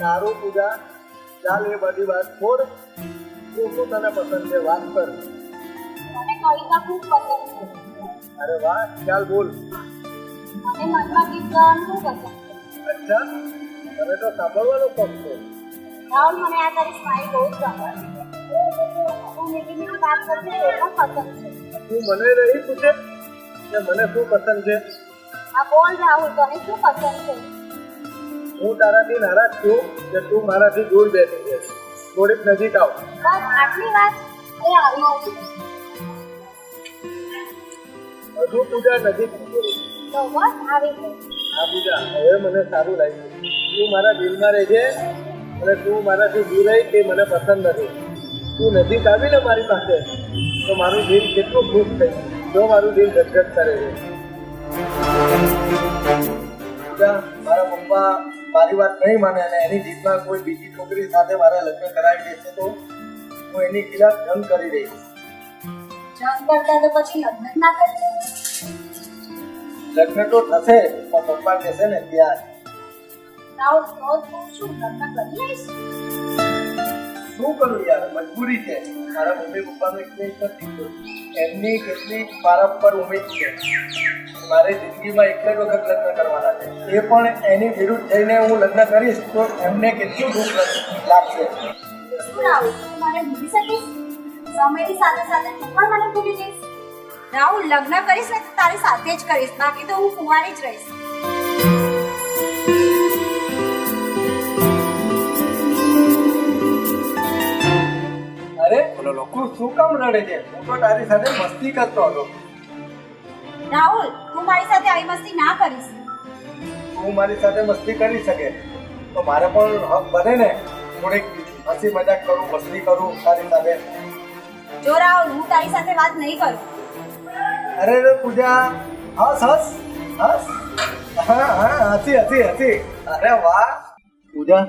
સારું પૂજા, ચાલ એ બધી વાત છોડ. શું શું તને પસંદ છે વાત કર. મને કવિતા ખૂબ પસંદ છે. અરે વાહ, ચાલ બોલ. મને મનમાં ગીત ગાવાનું ખૂબ પસંદ છે. અચ્છા, તને તો સાંભળવાનો પગ છે. રાહુલ, મને આ તારી સ્માઈલ બહુ જ ગમે છે. તું મીઠી મીઠી વાત કરતી એ પણ પસંદ છે. તું મને રહી પૂછે કે મને શું પસંદ છે? આ બોલ રાહુલ, તને શું પસંદ છે? હું તારાથી નારાજ છું કે તું મારાથી દૂર બેઠી છે. થોડીક નજીક આવ. બસ આટલી વાત? એ આવી નથી. હજુ પૂજા નજીક નથી. તો બસ આવી ગઈ. હા પૂજા, હવે મને સારું લાગ્યું. તું મારા દિલમાં રહેજે અને તું મારાથી દૂર રહી તે મને પસંદ નથી. તું નજીક આવીને મારી પાસે તો મારું દિલ કેટલું ખુશ થઈ. જો મારું દિલ ગદગદ કરે છે. પૂજા, મારા પપ્પા મારી વાત નહીં માને અને એની જીતમાં કોઈ બીજી છોકરી સાથે મારા લગ્ન કરાવી દેશે તો હું એની ખિલાફ જંગ કરી દઈશ. જંગ કરતા તો પછી લગ્ન ના કરજો. લગ્ન તો થશે પણ પપ્પા કહેશે ને ત્યાં. રાહુલ, તો તું શું લગ્ન કરી લઈશ? શું કરું યાર, મજબૂરી છે. મારા મમ્મી પપ્પાનો એટલે જ નથી. એમની કેટલી મારા પર ઉમેદ છે. મારે જિંદગીમાં એક જ વખત લગ્ન કરવાના છે. એ પણ એની વિરુદ્ધ જઈને હું લગ્ન કરીશ તો એમને કેટલું દુઃખ લાગશે. શું રાહુલ, તું મને ભૂલી શકીશ? સમયની સાથે સાથે તું પણ મને ભૂલી જઈશ? રાહુલ, લગ્ન કરીશ ને તો તારી સાથે જ કરીશ, બાકી તો હું કુંવારી જ રહીશ. અરે તું શું કામ લડે છે? હું તો તારી સાથે મસ્તી કરતો હતો. રાહુલ, તું મારી સાથે આવી મસ્તી ના કરીશ. તું મારી સાથે મસ્તી કરી શકે તો મારે પણ હક બને ને. થોડીક હસી મજાક કરું, મસ્તી કરું તારી સાથે. જો રાહુલ, હું તારી સાથે વાત નહીં કરું. અરે રે પૂજા, હસ હસ હસ. હા હા, હસી હસી હસી. અરે વાહ પૂજા,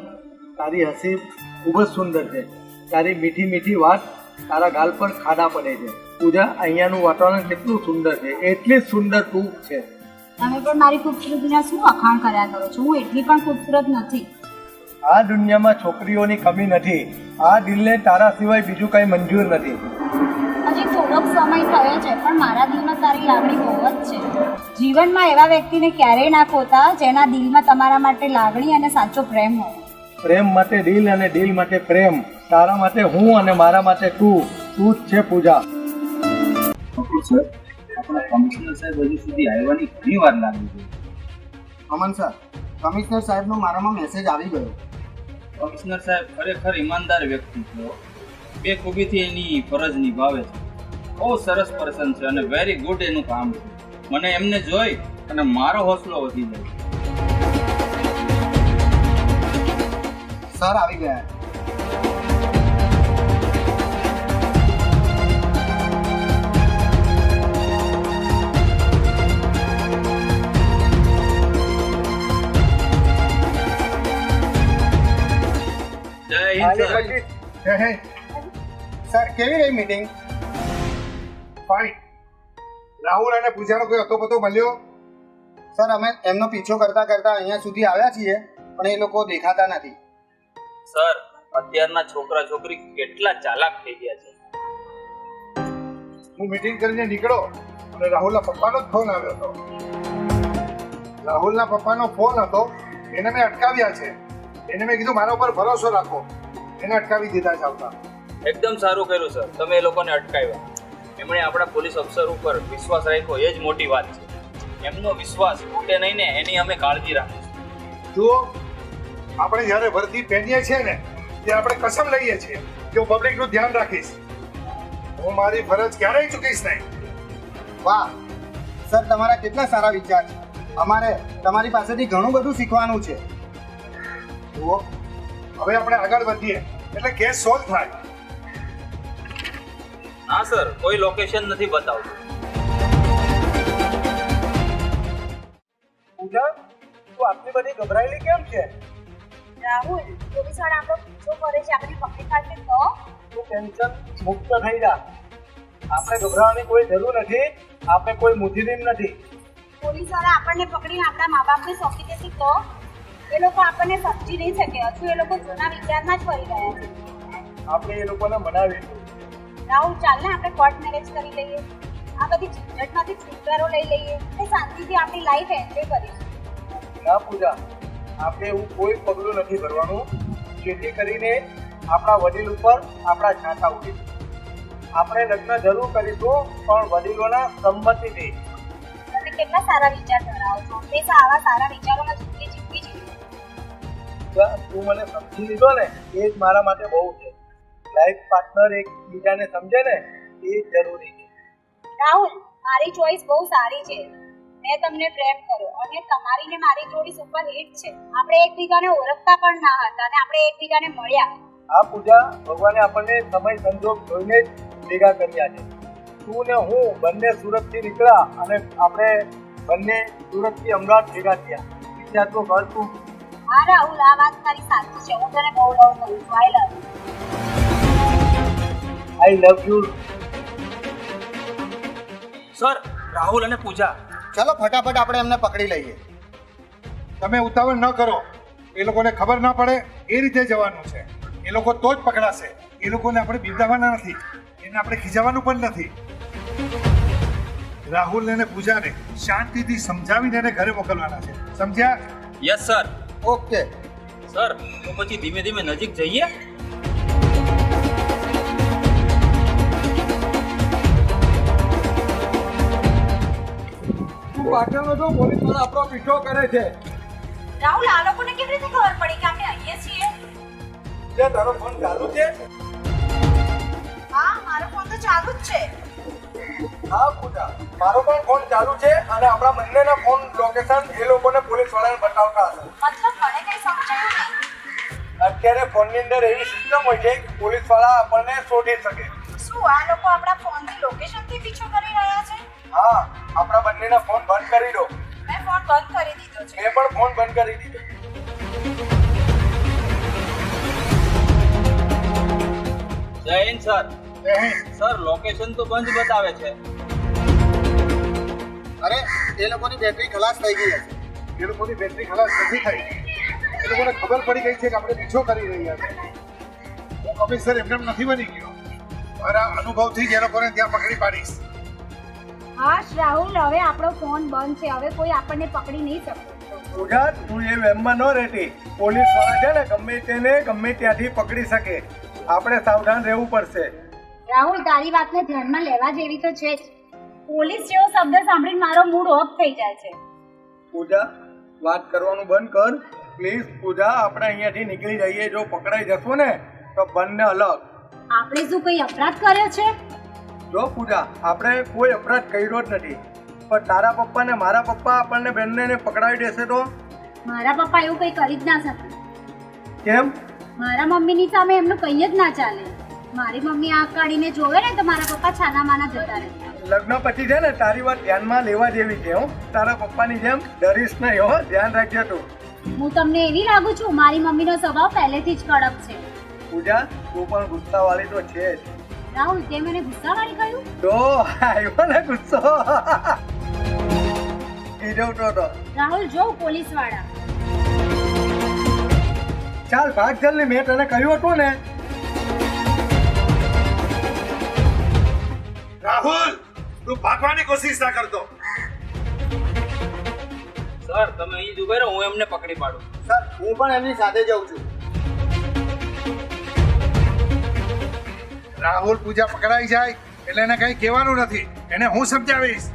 તારી હસી ખૂબ જ સુંદર છે. તારી મીઠી મીઠી વાત તારા ગાલ પર ખાડા પડે છે. પૂજા, અહીંયાનું વાતાવરણ કેટલું સુંદર છે. એટલી જ સુંદર તું છે. તમે પણ મારી ખૂબસૂરતીના શું વખાણ કર્યા કરો છો? હું એટલી પણ ખૂબસૂરત નથી. આ દુનિયામાં છોકરીઓની કમી નથી. આ દિલને તારા સિવાય બીજું કંઈ મંજૂર નથી. હજી થોડોક સમય થયો છે પણ મારા દિલમાં તારી લાગણી બહુ જ છે. જીવનમાં એવા વ્યક્તિને ક્યારેય ના ખોતા જેના દિલમાં તમારા માટે લાગણી અને સાચો પ્રેમ હોય. પ્રેમ માટે દિલ અને દિલ માટે પ્રેમ. તારા માટે હું અને મારા માટે તું. તું જ છે પૂજા. સર, આપણા કમિશનર સાહેબ હજુ સુધી આવવાની ઘણી વાર લાગી છે. અમન સર, કમિશનર સાહેબનો મારામાં મેસેજ આવી ગયો. કમિશનર સાહેબ ખરેખર ઈમાનદાર વ્યક્તિ છે. બે ખૂબીથી એની ફરજ નિભાવે છે. બહુ સરસ પર્સન છે અને વેરી ગુડ એનું કામ છે. મને એમને જોઈ અને મારો હોસલો વધી જાય. સર આવી ગયા. હે સર કેવી રહી મીટિંગ? ફાઇન. રાહુલ અને પૂજાનો કોઈ હતો પતો મળ્યો? સર અમે એમનો પીછો કરતા કરતા અહીંયા સુધી આવ્યા છીએ પણ એ લોકો દેખાતા નથી. સર અત્યારના છોકરા છોકરી કેટલા ચાલાક થઈ ગયા છે. હું મીટિંગ કરીને નીકળો અને રાહુલના પપ્પાનો જ ફોન આવ્યો હતો. રાહુલના પપ્પાનો ફોન હતો, એને મેં અટકાવ્યા છે. એને મેં કીધું મારા ઉપર ભરોસો રાખો, એને અટકાવી દીધા છે આવતા. એકદમ સારું કર્યું સર, તમે એ લોકોને અટકાવ્યા. એમણે આપણા પોલીસ અફસર ઉપર વિશ્વાસ રાખ્યો, એ જ મોટી વાત છે. એમનો વિશ્વાસ તૂટે નહીં ને એની અમે કાળજી રાખીશું. જુઓ, આપણે જ્યારે વર્દી પહેરીએ છીએ ને ત્યારે આપણે કસમ લઈએ છીએ કે હું પબ્લિકનું ધ્યાન રાખીશ. હું મારી ફરજ ક્યારેય ચૂકીશ નહીં. વાહ સર, તમારા કેટલા સારા વિચાર છે. અમારે તમારી પાસેથી ઘણું બધું શીખવાનું છે. જુઓ, હવે આપણે આગળ વધીએ એટલે કેસ સોલ્વ થાય. ના સર, કોઈ લોકેશન નથી બતાવતું. પૂજા, તું આટલી બધી ગભરાયેલી કેમ છે? રાહુલ, પોલીસ વાળા આપણો પીછો કરે છે, આપણે પકડી પાડશે તો? તું ટેન્શન મુક્ત થઈ જા. આપણે ગભરાવાની કોઈ જરૂર નથી. આપણે કોઈ મુજરીમ નથી. પોલીસ વાળા આપણને પકડીને આપણા મા બાપને સોંપી દેશે તો? એ લોકો આપણને સમજી નહીં શકે. હજુ એ લોકો જૂના વિચારમાં જ ફરી રહ્યા છે. આપણે એ લોકોને મનાવીશું. રાહુલ, ચાલ ને આપણે કોર્ટ મેરેજ કરી લઈએ. આ બધી ઝંઝટમાંથી છુટકારો લઈ લઈએ અને શાંતિથી આપણી લાઈફ એન્જોય કરીશું. ના પૂજા, આપણે એવું કોઈ પગલું નથી ભરવાનું જેથી કરીને આપણા વડીલ ઉપર આપણા છાંટા ઉડીશું. આપણે લગ્ન જરૂર કરીશું પણ વડીલોના સંમતિથી. તમે કેટલા સારા વિચાર ધરાવો છો. હંમેશા આવા સારા વિચારોમાં જિંદગી જીવવી જોઈએ. તું મને સમજી લીધો ને એ જ મારા માટે બહુ છે. લાઈફ પાર્ટનર એકબીજાને સમજે ને એ જ જરૂરી છે. રાહુલ, મારી ચોઈસ બહુ સારી છે. મેં તમને પ્રેમ કર્યો અને તમારી ને મારી જોડી સુપર હિટ છે. આપણે એકબીજાને ઓળખતા પણ ના હતા અને આપણે એકબીજાને મળ્યા. આ પૂજા, ભગવાને આપણને સમય સંજોગ જોઈને જ ભેગા કર્યા છે. તું ને હું બંને સુરતથી નીકળ્યા અને આપણે બંને સુરતથી અમદાવાદ ભેગા થયા. વિચાર તો કર તું. હા રાહુલ, આ વાત તારી સાચી છે. હું તને બહુ લવ કરું છું. I love you. I love you. Sir, Rahul અને પૂજા. ચલો ફટાફટ આપણે એમને પકડી લઈએ. તમે ઉતાવળ ન કરો. એ લોકોને ખબર ના પડે એ રીતે જવાનું છે. એ લોકો તો જ પકડાશે. એ લોકોને આપણે બિરદાવવાના નથી, એને આપણે ખીજાવવાનું પણ નથી. રાહુલ અને પૂજાને શાંતિથી સમજાવીને એને ઘરે મોકલવાના છે. સમજ્યા? Yes sir. ઓકે સર, તો પછી ધીમે ધીમે નજીક જઈએ. પાટણનો તો પોલીસ વાળા આપણો પીછો કરે છે. રાહુલ, આ લોકોને કેવી રીતે ખબર પડી કે આપણે અહીંયા છીએ? જે તારો ફોન ચાલુ છે? હા, મારો ફોન તો ચાલુ જ છે. હા પૂજા, મારો પણ ફોન ચાલુ છે અને આપણા બંનેના ફોન લોકેશન એ લોકોને પોલીસ વાળાને બતાવતા હશે. મતલબ મને કઈ સમજાયું નહીં. અત્યારે ફોનની અંદર એવી સિસ્ટમ હોય છે કે પોલીસ વાળા આપણને શોધી શકે. શું આ લોકો આપણા ફોનથી લોકેશનથી પીછો કરી રહ્યા છે? હા, આપણા બંનેના ફોન બંધ કરી દો. મેં ફોન બંધ કરી દીધો છે. મેં પણ ફોન બંધ કરી દીધો. જય હિન્દ સર. સર, લોકેશન તો બંધ બતાવે છે. અરે એ લોકોની બેટરી ખલાસ થઈ ગઈ હશે. એ લોકોની બેટરી ખલાસ નથી થઈ. એ લોકોને ખબર પડી ગઈ છે કે આપણે પીછો કરી રહ્યા છે. હું કમિશનર એમને નથી બની ગયો. મારા અનુભવથી જ એ લોકોને ત્યાં પકડી પાડીશ. હા રાહુલ, હવે આપણો ફોન બંધ છે. હવે કોઈ આપણને પકડી નહીં શકે. પૂજા, તું એ વેમમાં ન રહેતી. પોલીસ વાળા છે ને ગમે તેને ગમે ત્યાંથી પકડી શકે. આપણે સાવધાન રહેવું પડશે. રાહુલ, તારી વાતને ધ્યાનમાં લેવા જેવી તો છે જ. પોલીસ જેવો શબ્દ સાંભળીને મારો મૂડ ઓફ થઈ જાય છે. પૂજા, વાત કરવાનું બંધ કર પ્લીઝ. પૂજા, આપણે અહીંયાથી નીકળી જઈએ. જો પકડાઈ જશું ને તો બંને અલગ. આપણે શું કોઈ અપરાધ કર્યો છે? જો પૂજા, આપણે કોઈ અપરાધ કર્યો જ નથી, પણ તારા પપ્પા ને મારા પપ્પા આપણને બંનેને પકડાવી દેશે તો? મારા પપ્પા એવું કંઈ કરી જ ના શકે. કેમ? મારા મમ્મીની સામે એમનું કંઈ જ ના ચાલે. મારી મમ્મી આંખ કાઢીને જોવે ને તો મારા પપ્પા છાનામાના જતા રહે. લગ્ન પછી છે ને તારી વાત ધ્યાનમાં લેવા જેવી છે. હું તારા પપ્પાની જેમ ડરીશ નહીં. હો, ધ્યાન રાખજે તું. હું તમને એવી લાગુ છું? મારી મમ્મીનો સ્વભાવ પહેલેથી જ કડક છે. પૂજા તું પણ ગુસ્સાવાળી તો છે જ. રાહુલ તે મને ગુસ્સાવાળી કહ્યું? તો આવ્યો ને ગુસ્સો. હીરવતો તો. રાહુલ જો પોલીસ વાળા. ચાલ ભાગ જલ્દી, મેં તને કહ્યું હતું ને. રાહુલ તું ભાગવાની કોશિશ ના કરતો. સર તમે અહીં જ ઉભા રહો, હું એમને પકડી પાડું. સર હું પણ એમની સાથે જાઉં છું. રાહુલ પૂજા પકડાઈ જાય એટલે એને કઈ કહેવાનું નથી, એને હું સમજાવીશ.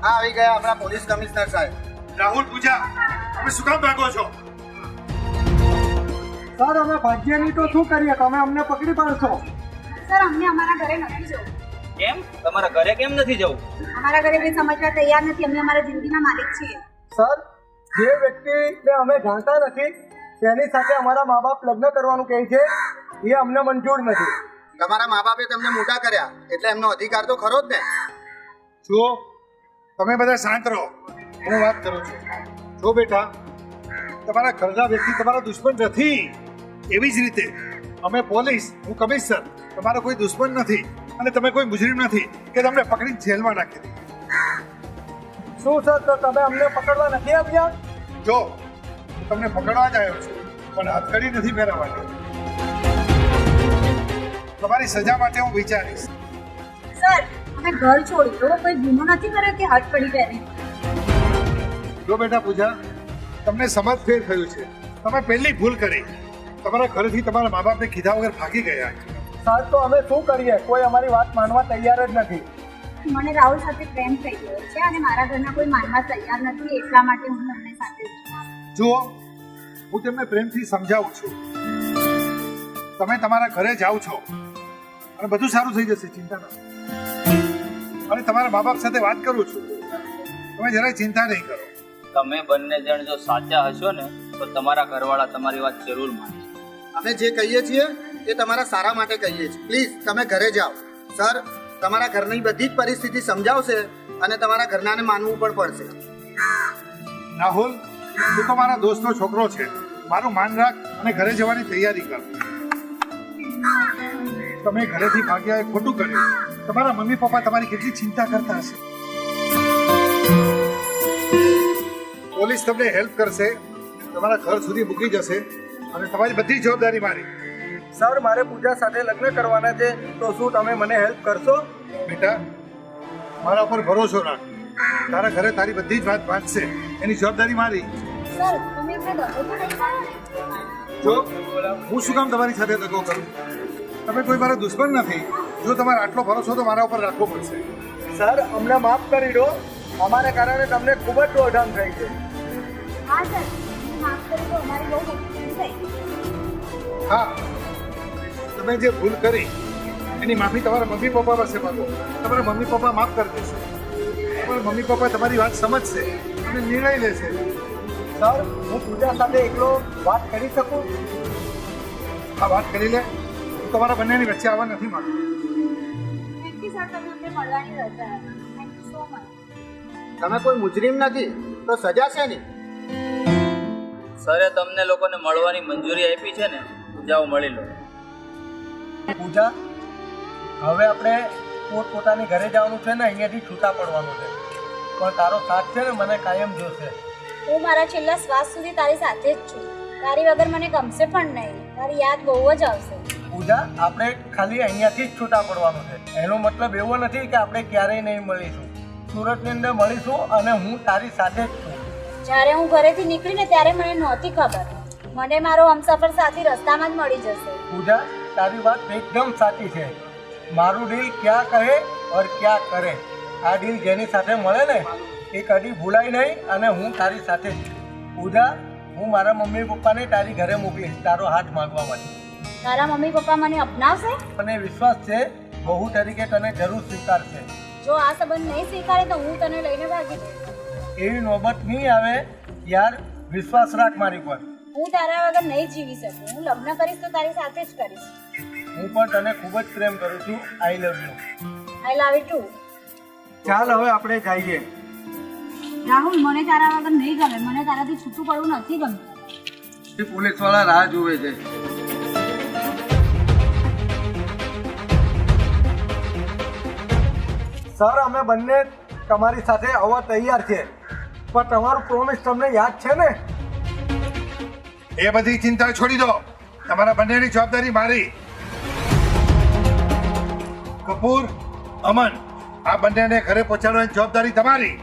આવી ગયા આપણા પોલીસ કમિશનર સાહેબ. રાહુલ પૂજા તમે શું કામ ભાગો છો? સર અમે ભાગ્ય નહીં તો શું કરીએ, તમે અમને પકડી પાડશો. સર અમને અમારા ઘરે નથી જવું. કેમ તમારા ઘરે કેમ નથી જવું? અમારા ઘરે કોઈ સમજવા તૈયાર નથી. અમે અમારા જિંદગીના માલિક છીએ. સર જે વ્યક્તિને અમે જાણતા નથી તેની સાથે અમારા મા બાપ લગ્ન કરવાનું કહે છે એ અમને મંજૂર નથી. તમારા મા બાપે તમને મોટા કર્યા એટલે એમનો અધિકાર તો ખરો જ ને. જુઓ તમે બધા શાંત રહો, હું વાત કરું છું. જો બેટા તમારા ઘરના વ્યક્તિ તમારા દુશ્મન નથી, એવી જ રીતે અમે પોલીસ, હું કમિશનર, તમારો કોઈ દુશ્મન નથી અને તમે કોઈ મુજરીમ નથી કે તમને પકડીને જેલમાં નાખી દે. શું સર તો તમે અમને પકડવા નથી આવ્યા? જો હું તમને પકડવા જ આવ્યો છું પણ હથકડી નથી પહેરાવવાની. તમારી સજા માટે હું વિચારીશ. સર અમે ઘર છોડી દો. કોઈ ગુનો નથી કર્યો કે હાથ પડી પહેરી. જો બેટા પૂજા તમને સમજ ફેર થયું છે, તમે પહેલી ભૂલ કરી, તમારા ઘરેથી તમારા મા બાપને કીધા વગર ભાગી ગયા. સર તો અમે શું કરીએ, કોઈ અમારી વાત માનવા તૈયાર જ નથી. મને રાહુલ સાથે પ્રેમ થઈ ગયો છે અને મારા ઘરના કોઈ માનવા તૈયાર નથી, એટલા માટે હું તમને સાથે છું. જુઓ હું તમને પ્રેમથી સમજાવું છું, તમે તમારા ઘરે જાઓ છો અને બધું સારું થઈ જશે, ચિંતા ના. અને તમારા મા બાપ સાથે વાત કરું છું, તમે જરાય ચિંતા નહીં કરો. તમે બંને જણ જો સાચા હશો ને તો તમારા ઘરવાળા તમારી વાત જરૂર માનશે. અમે જે કહીએ છીએ એ તમારા સારા માટે કહીએ છીએ. પ્લીઝ તમે ઘરે જાઓ. સર તમારા ઘરની બધી જ પરિસ્થિતિ સમજાવશે અને તમારા ઘરનાને માનવું પણ પડશે. રાહુલ તું તો મારા દોસ્તનો છોકરો છે, મારું માન રાખ અને ઘરે જવાની તૈયારી કર. તમે ઘરેથી ભાગ્યા એ ખોટું કર્યું. તમારા મમ્મી પપ્પા તમારી કેટલી ચિંતા કરતા હશે. પોલીસ તમને હેલ્પ કરશે, તમારા ઘર સુધી મૂકી જશે અને તમારી બધી જવાબદારી મારી. સર મારે પૂજા સાથે લગ્ન કરવાના છે તો શું તમે મને હેલ્પ કરશો? બેટા મારા ઉપર ભરોસો રાખ, તારા ઘરે તારી બધી જ વાત વાંચશે, એની જવાબદારી મારી. સર તમે એમને દગો તો નહીં કર્યો ને? જો હું શું કામ તમારી સાથે દગો કરું? તમે કોઈ મારા દુશ્મન નથી. જો તમારે આટલો ભરોસો તો મારા ઉપર રાખવો પડશે. સર અમને માફ કરી દો, અમારે કારણે તમને ખૂબ જ દોડધામ થઈ છે. હા સર માફ કરી દો, અમારી બહુ મોટી થઈ. હા તમે જે ભૂલ કરી એની માફી તમારા મમ્મી પપ્પા પાસે માંગો, તમારા મમ્મી પપ્પા માફ કરી દેશે. તમારા મમ્મી પપ્પા તમારી વાત સમજશે અને નિર્ણય લેશે. સર હું પૂજા સાથે એકલો વાત કરી શકું? આ વાત કરી લે, હું તમારા બંનેની વચ્ચે આવવા નથી માંગતો. થેન્ક યુ સર, તમે અમને મળવાની રજા આપી. Thank you so much. તમે કોઈ મુજરીમ નથી તો સજા છે નહીં. સરે તમને લોકોને મળવાની મંજૂરી આપી છે ને, જાઓ મળી લો. પૂજા હવે આપણે પોતપોતાની ઘરે જવાનું છે ને, અહીંયાથી છૂટા પડવાનું છે. પણ તારો સાથ છે ને મને કાયમ જોશે. હું મારા છેલ્લા શ્વાસ સુધી તારી સાથે જ છું. તારી વગર મને ગમશે પણ નહીં. તારી યાદ બહુ જ આવશે. પૂજા આપણે ખાલી અહીંયાથી જ છૂટા પડવાનું છે. એનો મતલબ એવો નથી કે આપણે ક્યારેય નહીં મળીશું. સુરતની અંદર મળીશું અને હું તારી સાથે જ છું. જ્યારે હું ઘરેથી નીકળીને ત્યારે મને નહોતી ખબર. મને મારો હમસફર સાથી રસ્તામાં જ મળી જશે. પૂજા તારી વાત એકદમ સાચી છે. મારું દિલ ક્યાં કહે ઓર ક્યાં કરે. આ દિલ જેની સાથે મળે ને એ કદી ભૂલાય નહીં અને હું તારી સાથે જ છું. પૂજા હું મારા મમ્મી પપ્પાને તારી ઘરે મોકલીશ તારો હાથ માંગવા માટે. તારા મમ્મી પપ્પા મને અપનાવશે? મને વિશ્વાસ છે બહુ તરીકે તને જરૂર સ્વીકારશે. જો આ સંબંધ નહીં સ્વીકારે તો હું તને લઈને ભાગી જઈશ. એવી નોબત નહીં આવે યાર, વિશ્વાસ રાખ મારી પર. હું તારા વગર નહીં જીવી શકું. હું લગ્ન કરીશ તો તારી સાથે જ કરીશ. હું પણ તને ખૂબ જ પ્રેમ કરું છું. I love you. I love you too. ચાલ હવે આપણે જઈએ. રાહુલ, મને તારા વગર નહીં ગમે. મને તારાથી છૂટું પડવું નથી ગમતું. પોલીસ વાળા રાહ જુએ છે. સર, અમે બંને તમારી સાથે આવવા તૈયાર છે, પણ તમારું પ્રોમિસ તમને યાદ છે ને? એ બધી ચિંતા છોડી દો. તમારા બંનેની જવાબદારી મારી. કપૂર, અમન, આ બંનેને ઘરે પહોંચાડવાની જવાબદારી તમારી.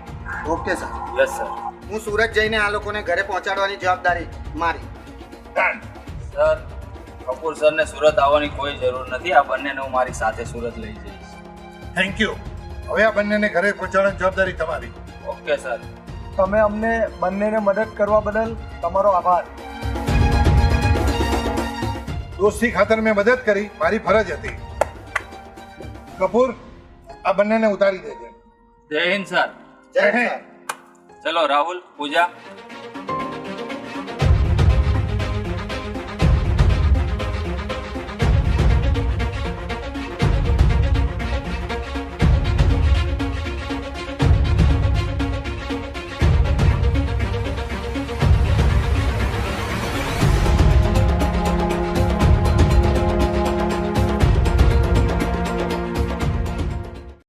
Okay sir. Yes sir. હું સુરત જઈને આ લોકોને ઘરે પહોંચાડવાની જવાબદારી મારી. ડન. સર, કપૂર સરને સુરત આવવાની કોઈ જરૂર નથી. આ બંનેને હું મારી સાથે સુરત લઈ જઈશ. Thank you. હવે આ બંનેને ઘરે પહોંચાડવાની જવાબદારી તમારી. Okay sir. તમે અમને બંનેને મદદ કરવા બદલ તમારો આભાર. દોસ્તી ખાતર મેં મદદ કરી, મારી ફરજ હતી. કપૂર, આ બંનેને ઉતારી દેજે. જય હિન્દ સર. જય હિન્દ. ચલો રાહુલ, પૂજા,